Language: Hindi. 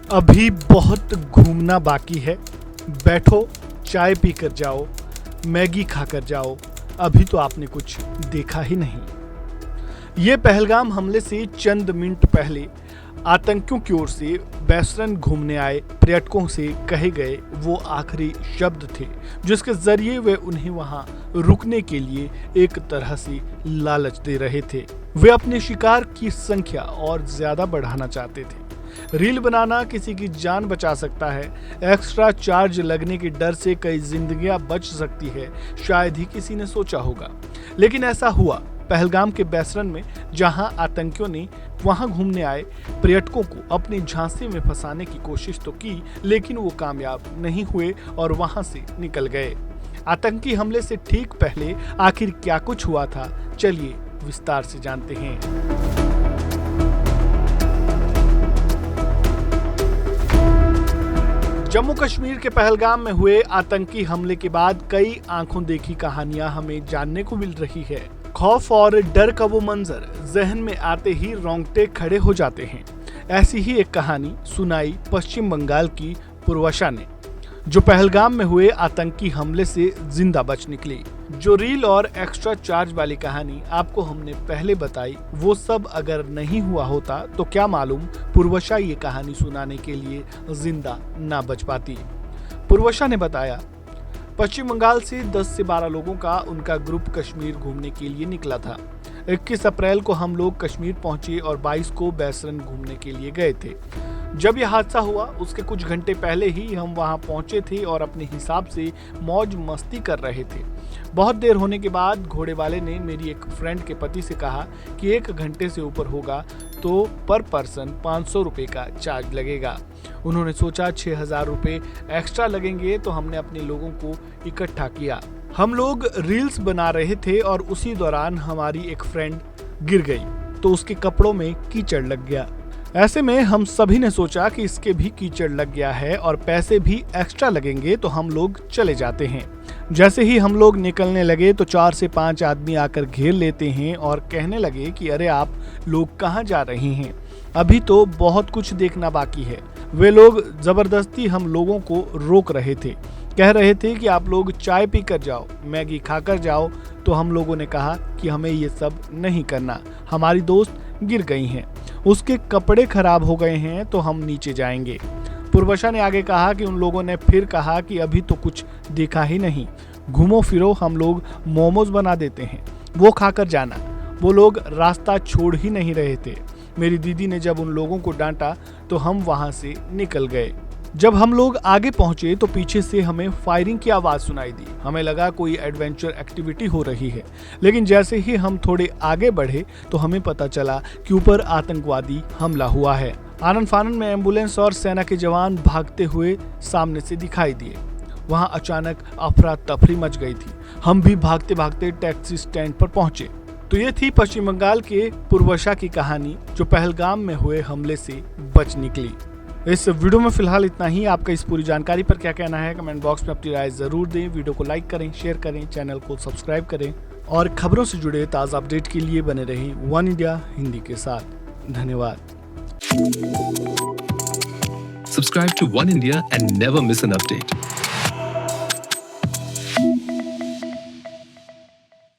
अभी बहुत घूमना बाकी है। बैठो, चाय पीकर जाओ, मैगी खाकर जाओ। अभी तो आपने कुछ देखा ही नहीं। ये पहलगाम हमले से चंद मिनट पहले आतंकियों की ओर से बेसरन घूमने आए पर्यटकों से कहे गए वो आखिरी शब्द थे, जिसके जरिए वे उन्हें वहां रुकने के लिए एक तरह से लालच दे रहे थे। वे अपने शिकार की संख्या और ज्यादा बढ़ाना चाहते थे। रील बनाना किसी की जान बचा सकता है, एक्स्ट्रा चार्ज लगने के डर से कई जिंदगियां बच सकती है, शायद ही किसी ने सोचा होगा। लेकिन ऐसा हुआ पहलगाम के बेसरन में, जहां आतंकियों ने वहां घूमने आए पर्यटकों को अपने झांसे में फंसाने की कोशिश तो की, लेकिन वो कामयाब नहीं हुए और वहां से निकल गए। आतंकी हमले से ठीक पहले आखिर क्या कुछ हुआ था, चलिए विस्तार से जानते हैं। जम्मू कश्मीर के पहलगाम में हुए आतंकी हमले के बाद कई आंखों देखी कहानियां हमें जानने को मिल रही है। खौफ और डर का वो मंजर जहन में आते ही रोंगटे खड़े हो जाते हैं। ऐसी ही एक कहानी सुनाई पश्चिम बंगाल की पूर्वशा ने, जो पहलगाम में हुए आतंकी हमले से जिंदा बच निकली। जो रील और एक्स्ट्रा चार्ज वाली कहानी आपको हमने पहले बताई, वो सब अगर नहीं हुआ होता तो क्या मालूम पूर्वशा ये कहानी सुनाने के लिए जिंदा ना बच पाती। पूर्वशा ने बताया, पश्चिम बंगाल से 10 से 12 लोगों का उनका ग्रुप कश्मीर घूमने के लिए निकला था। 21 अप्रैल को हम लोग कश्मीर पहुंचे और 22 को बेसरन घूमने के लिए गए थे। जब यह हादसा हुआ उसके कुछ घंटे पहले ही हम वहां पहुंचे थे और अपने हिसाब से मौज मस्ती कर रहे थे। बहुत देर होने के बाद घोड़े वाले ने मेरी एक फ्रेंड के पति से कहा कि 1 घंटे से ऊपर होगा तो पर पर्सन 500 रुपये का चार्ज लगेगा। उन्होंने सोचा 6000 रुपये एक्स्ट्रा लगेंगे, तो हमने अपने लोगों को इकट्ठा किया। हम लोग रील्स बना रहे थे और उसी दौरान हमारी एक फ्रेंड गिर गई तो उसके कपड़ों में कीचड़ लग गया। ऐसे में हम सभी ने सोचा कि इसके भी कीचड़ लग गया है और पैसे भी एक्स्ट्रा लगेंगे, तो हम लोग चले जाते हैं। जैसे ही हम लोग निकलने लगे तो 4 से 5 आदमी आकर घेर लेते हैं और कहने लगे कि अरे आप लोग कहाँ जा रहे हैं, अभी तो बहुत कुछ देखना बाकी है। वे लोग जबरदस्ती हम लोगों को रोक रहे थे, कह रहे थे कि आप लोग चाय पीकर जाओ, मैगी खाकर जाओ। तो हम लोगों ने कहा कि हमें ये सब नहीं करना, हमारी दोस्त गिर गई हैं, उसके कपड़े खराब हो गए हैं, तो हम नीचे जाएंगे। पूर्वशा ने आगे कहा कि उन लोगों ने फिर कहा कि अभी तो कुछ देखा ही नहीं, घूमो फिरो, हम लोग मोमोज बना देते हैं, वो खाकर जाना। वो लोग रास्ता छोड़ ही नहीं रहे थे। मेरी दीदी ने जब उन लोगों को डांटा तो हम वहां से निकल गए। जब हम लोग आगे पहुंचे तो पीछे से हमें फायरिंग की आवाज सुनाई दी। हमें लगा कोई एडवेंचर एक्टिविटी हो रही है, लेकिन जैसे ही हम थोड़े आगे बढ़े तो हमें पता चला कि ऊपर आतंकवादी हमला हुआ है। आनन फानन में एम्बुलेंस और सेना के जवान भागते हुए सामने से दिखाई दिए। वहां अचानक अफरा तफरी मच गई थी। हम भी भागते भागते टैक्सी स्टैंड पर पहुंचे। तो ये थी पश्चिम बंगाल के पूर्वशा की कहानी, जो पहलगाम में हुए हमले से बच निकली। इस वीडियो में फिलहाल इतना ही। आपका इस पूरी जानकारी पर क्या कहना है, कमेंट बॉक्स में अपनी राय जरूर दें। वीडियो को लाइक करें, शेयर करें, चैनल को सब्सक्राइब करें और खबरों से जुड़े ताज़ा अपडेट के लिए बने रहें वन इंडिया हिंदी के साथ। धन्यवाद। Subscribe to One India and never miss an update.